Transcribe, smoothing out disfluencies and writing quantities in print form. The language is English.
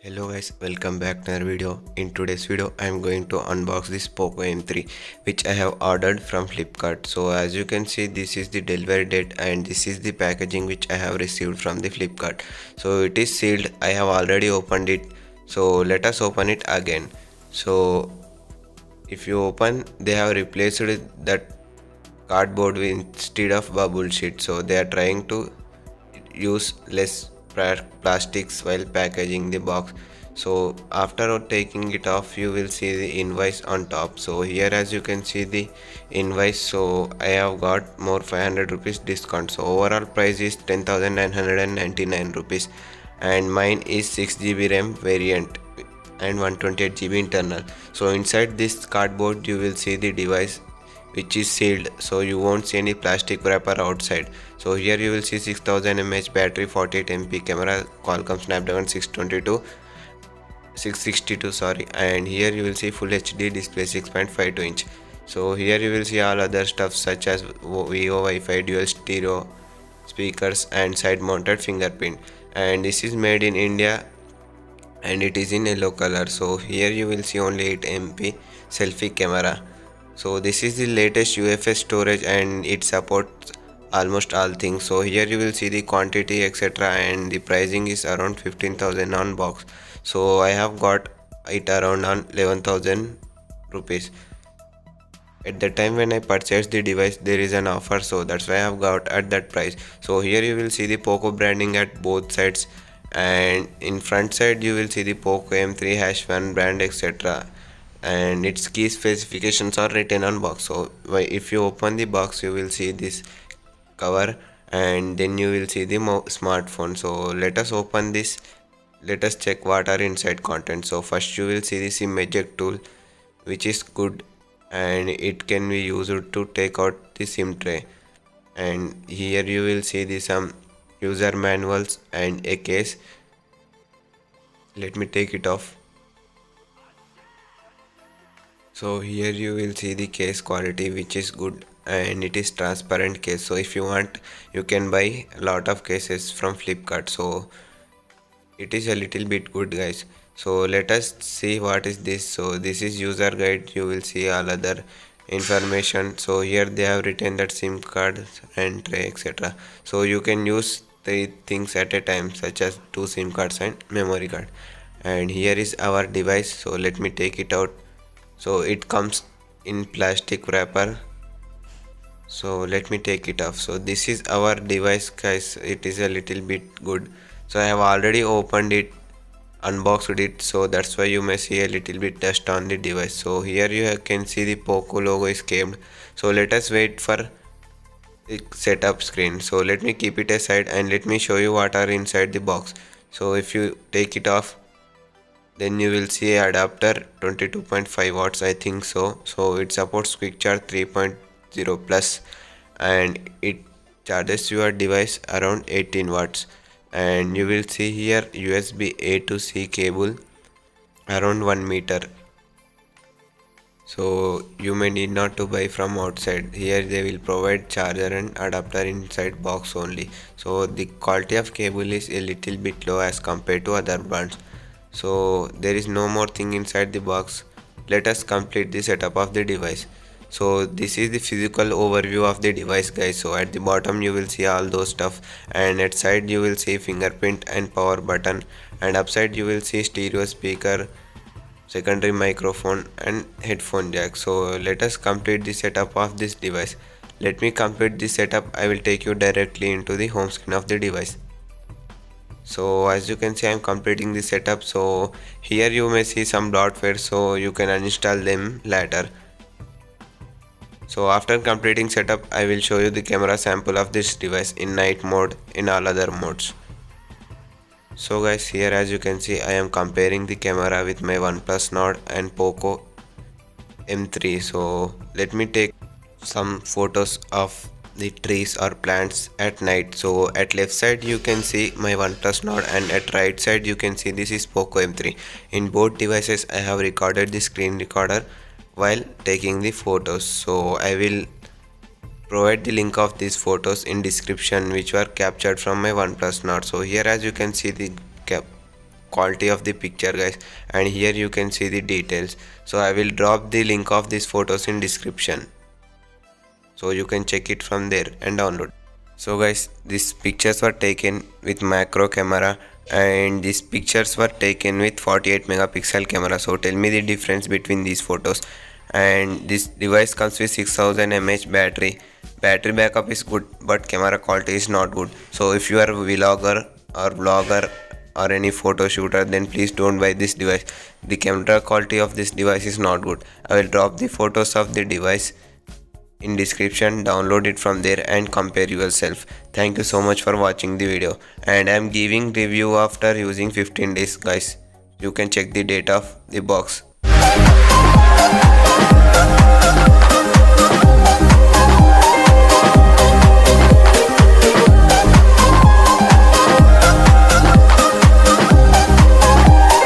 Hello guys, welcome back to our video. In today's video I am going to unbox this Poco M3 which I have ordered from Flipkart. So as you can see, this is the delivery date and this is the packaging which I have received from the Flipkart. So it is sealed. I have already opened it. So let us open it again. So if you open, they have replaced that cardboard instead of bubble sheet. So they are trying to use less plastics while packaging the box. So after taking it off, you will see the invoice on top. So here as you can see the invoice, so I have got more 500 rupees discount. So overall price is 10,999 rupees and mine is 6 GB RAM variant and 128 GB internal. So inside this cardboard you will see the device which is sealed, so you won't see any plastic wrapper outside. So here you will see 6000 mAh battery, 48 MP camera, Qualcomm Snapdragon 662 sorry, and here you will see full HD display 6.52 inch. So here you will see all other stuff such as VO Wi-Fi, dual stereo speakers and side mounted fingerprint, and this is made in India and it is in yellow color. So here you will see only 8 MP selfie camera. So this is the latest UFS storage and it supports almost all things. So here you will see the quantity etc, and the pricing is around 15,000 on box. So I have got it around on 11,000 rupees. At the time when I purchased the device there is an offer, so that's why I have got at that price. So here you will see the Poco branding at both sides, and in front side you will see the Poco M3 #1 brand etc, and its key specifications are written on box. So if you open the box you will see this cover and then you will see the smartphone. So let us open this. Let us check what are inside content. So first you will see the sim eject tool, which is good and it can be used to take out the sim tray, and here you will see the some user manuals and a case. Let me take it off. So here you will see the case quality, which is good and it is transparent case. So if you want you can buy a lot of cases from Flipkart. So it is a little bit good guys. So let us see what is this. So this is user guide. You will see all other information. So here they have written that SIM card and tray etc. So you can use 3 things at a time, such as 2 SIM cards and memory card. And here is our device. So let me take it out. So it comes in plastic wrapper. So let me take it off. So this is our device guys. It is a little bit good. So I have already opened it, unboxed it, so that's why you may see a little bit dust on the device. So here you can see the Poco logo is caved. So let us wait for the setup screen. So let me keep it aside and let me show you what are inside the box. So if you take it off, then you will see adapter 22.5 watts I think so. So it supports quick charge 3.0 plus and it charges your device around 18 watts, and you will see here USB A to C cable around 1 meter. So you may need not to buy from outside. Here they will provide charger and adapter inside box only. So the quality of cable is a little bit low as compared to other brands. So there is no more thing inside the box. Let us complete the setup of the device. So this is the physical overview of the device guys. So at the bottom you will see all those stuff, and at side you will see fingerprint and power button, and upside you will see stereo speaker, secondary microphone and headphone jack. So let us complete the setup of this device. Let me complete this setup. I will take you directly into the home screen of the device. So as you can see I am completing the setup. So here you may see some bloatware, so you can uninstall them later. So after completing setup I will show you the camera sample of this device in night mode, in all other modes. So guys, here as you can see I am comparing the camera with my OnePlus Nord and Poco M3. So let me take some photos of the trees or plants at night. So at left side you can see my OnePlus Nord and at right side you can see this is Poco M3. In both devices I have recorded the screen recorder while taking the photos. So I will provide the link of these photos in description, which were captured from my OnePlus Nord. So here as you can see the quality of the picture guys, and here you can see the details. So I will drop the link of these photos in description, so you can check it from there and download. So guys, these pictures were taken with macro camera and these pictures were taken with 48 megapixel camera. So tell me the difference between these photos. And this device comes with 6000 mAh battery backup is good, but camera quality is not good. So if you are a vlogger or vlogger or any photo shooter, then please don't buy this device. The camera quality of this device is not good. I will drop the photos of the device in description. Download it from there and compare yourself. Thank you so much for watching the video, and I am giving review after using 15 days guys. You can check the date of the box.